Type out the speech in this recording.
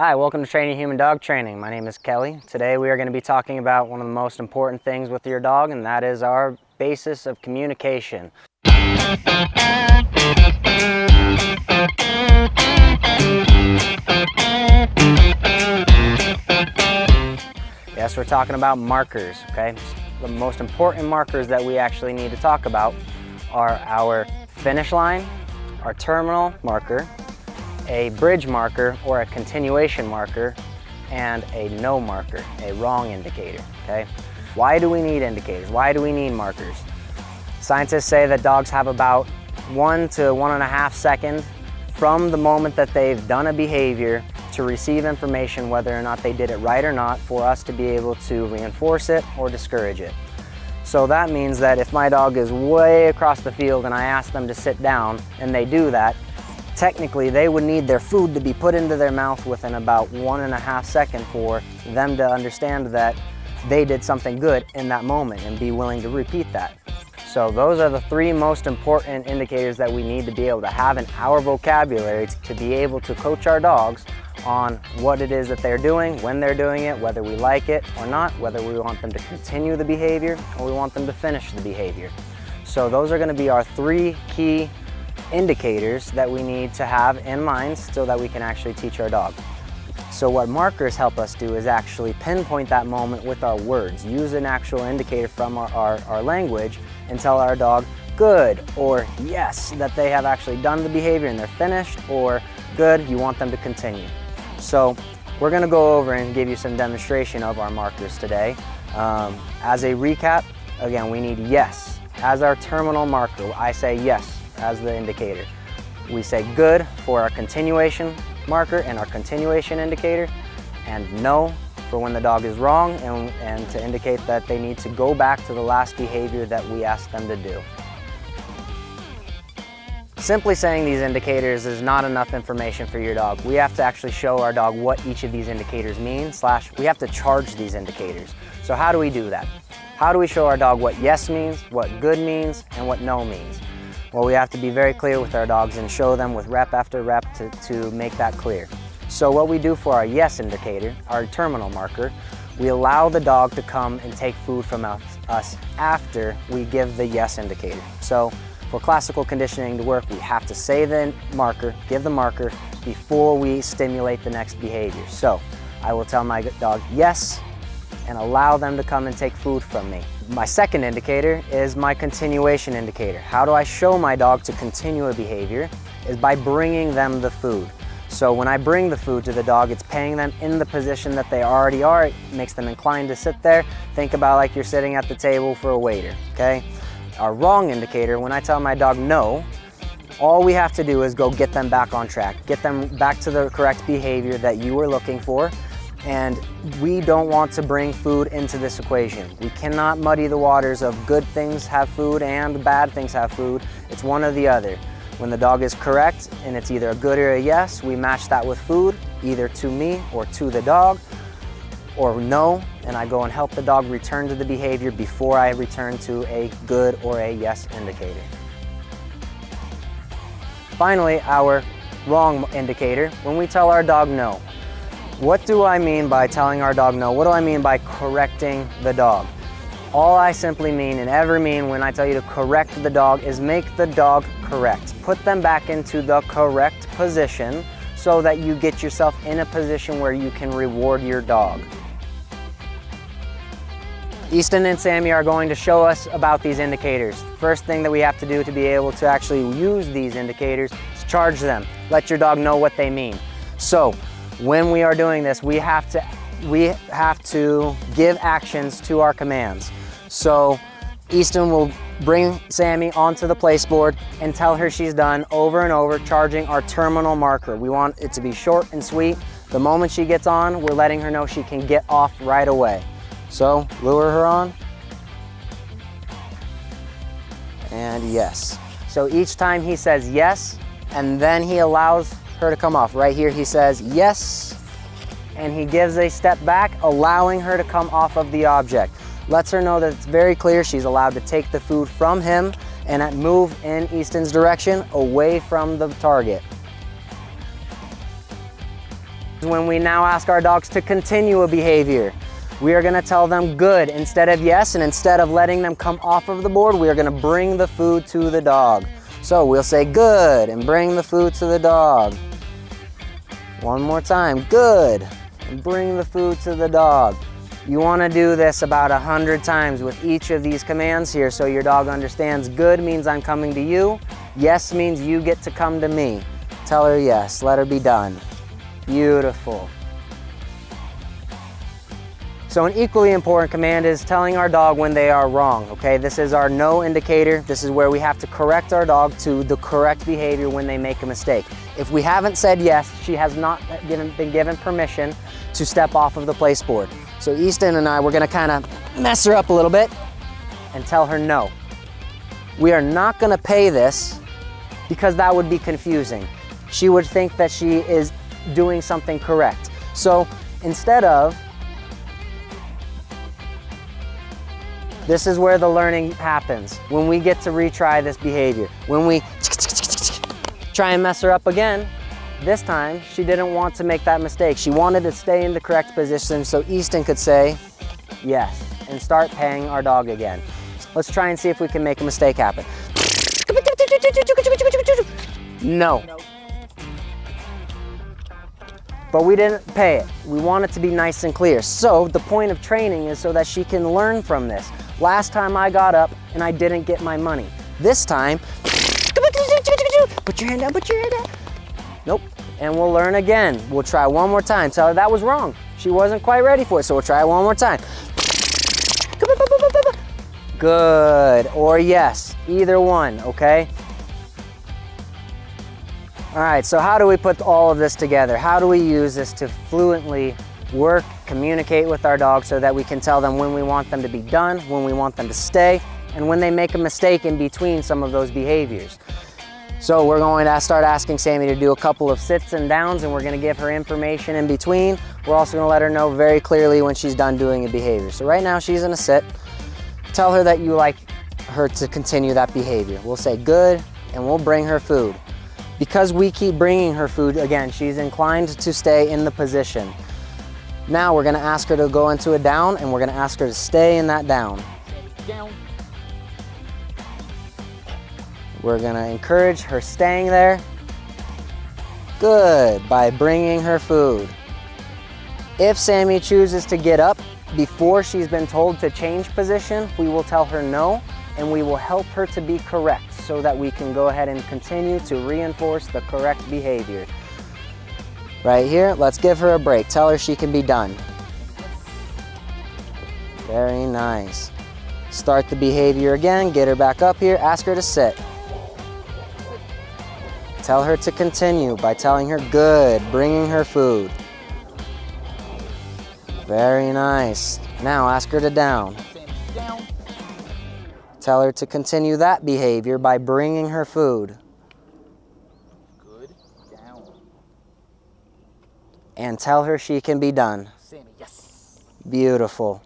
Hi, welcome to Training Human Dog Training. My name is Kelly. Today we are going to be talking about one of the most important things with your dog, and that is our basis of communication. Yes, we're talking about markers, okay? The most important markers that we actually need to talk about are our finish line, our terminal marker, a bridge marker or a continuation marker, and a no marker, a wrong indicator, okay? Why do we need indicators? Why do we need markers? Scientists say that dogs have about 1 to 1.5 seconds from the moment that they've done a behavior to receive information whether or not they did it right or not, for us to be able to reinforce it or discourage it. So that means that if my dog is way across the field and I ask them to sit down and they do that, technically they would need their food to be put into their mouth within about 1.5 seconds for them to understand that they did something good in that moment and be willing to repeat that. So those are the 3 most important indicators that we need to be able to have in our vocabulary to be able to coach our dogs on what it is that they're doing, when they're doing it, whether we like it or not, whether we want them to continue the behavior or we want them to finish the behavior. So those are going to be our 3 key indicators that we need to have in mind so that we can actually teach our dog. So what markers help us do is actually pinpoint that moment with our words, use an actual indicator from our language and tell our dog good or yes, that they have actually done the behavior and they're finished, or good, you want them to continue. So we're going to go over and give you some demonstration of our markers today. As a recap, again, we need yes as our terminal marker. I say yes as the indicator. We say good for our continuation marker and our continuation indicator, and no for when the dog is wrong and to indicate that they need to go back to the last behavior that we asked them to do. Simply saying these indicators is not enough information for your dog. We have to actually show our dog what each of these indicators mean, / we have to charge these indicators. So how do we do that? How do we show our dog what yes means, what good means, and what no means? Well, we have to be very clear with our dogs and show them with rep after rep to make that clear. So what we do for our yes indicator, our terminal marker, we allow the dog to come and take food from us after we give the yes indicator. So for classical conditioning to work, we have to say the marker, give the marker, before we stimulate the next behavior. So I will tell my dog yes and allow them to come and take food from me. My second indicator is my continuation indicator. How do I show my dog to continue a behavior? Is by bringing them the food. So when I bring the food to the dog, it's paying them in the position that they already are. It makes them inclined to sit there. Think about like you're sitting at the table for a waiter, okay? Our wrong indicator, when I tell my dog no, all we have to do is go get them back on track, get them back to the correct behavior that you were looking for. And we don't want to bring food into this equation. We cannot muddy the waters of good things have food and bad things have food. It's one or the other. When the dog is correct and it's either a good or a yes, we match that with food, either to me or to the dog, or no, and I go and help the dog return to the behavior before I return to a good or a yes indicator. Finally, our wrong indicator, when we tell our dog no. What do I mean by telling our dog no? What do I mean by correcting the dog? All I simply mean and ever mean when I tell you to correct the dog is make the dog correct. Put them back into the correct position so that you get yourself in a position where you can reward your dog. Easton and Sammy are going to show us about these indicators. First thing that we have to do to be able to actually use these indicators is charge them. Let your dog know what they mean. So when we are doing this, we have to give actions to our commands. So Easton will bring Sammy onto the place board and tell her she's done over and over, charging our terminal marker. We want it to be short and sweet. The moment she gets on, we're letting her know she can get off right away. So lure her on. And yes. So each time he says yes, and then he allows her to come off. Right here he says yes, and he gives a step back, allowing her to come off of the object. Lets her know that it's very clear she's allowed to take the food from him and move in Easton's direction away from the target. When we now ask our dogs to continue a behavior, we are going to tell them good instead of yes, and instead of letting them come off of the board, we are going to bring the food to the dog. So we'll say good and bring the food to the dog. One more time, good, and bring the food to the dog. You want to do this about 100 times with each of these commands here so your dog understands good means I'm coming to you, yes means you get to come to me. Tell her yes, let her be done. Beautiful. So an equally important command is telling our dog when they are wrong, okay? This is our no indicator. This is where we have to correct our dog to the correct behavior when they make a mistake. If we haven't said yes, she has not been given permission to step off of the place board. So Easton and I, we're gonna kind of mess her up a little bit and tell her no. We are not gonna pay this because that would be confusing. She would think that she is doing something correct. So instead of, this is where the learning happens, when we get to retry this behavior. When we try and mess her up again, this time she didn't want to make that mistake. She wanted to stay in the correct position so Easton could say yes and start paying our dog again. Let's try and see if we can make a mistake happen. No. But we didn't pay it. We want it to be nice and clear. So the point of training is so that she can learn from this. Last time I got up and I didn't get my money. This time, put your hand down, put your hand down. Nope, and we'll learn again. We'll try one more time. Tell her that was wrong. She wasn't quite ready for it, so we'll try it one more time. Good, or yes, either one, okay? All right, so how do we put all of this together? How do we use this to fluently work, communicate with our dogs so that we can tell them when we want them to be done, when we want them to stay, and when they make a mistake in between some of those behaviors? So we're going to start asking Sammy to do a couple of sits and downs, and we're going to give her information in between. We're also going to let her know very clearly when she's done doing a behavior. So right now she's in a sit. Tell her that you like her to continue that behavior. We'll say good, and we'll bring her food. Because we keep bringing her food, again, she's inclined to stay in the position. Now we're going to ask her to go into a down, and we're going to ask her to stay in that down. Down. We're going to encourage her staying there. Good, by bringing her food. If Sammy chooses to get up before she's been told to change position, we will tell her no, and we will help her to be correct so that we can go ahead and continue to reinforce the correct behavior. Right here, let's give her a break. Tell her she can be done. Very nice. Start the behavior again, get her back up here, ask her to sit. Tell her to continue by telling her good, bringing her food. Very nice. Now ask her to down. Down. Tell her to continue that behavior by bringing her food. Good, down. And tell her she can be done. Sammy, yes. Beautiful.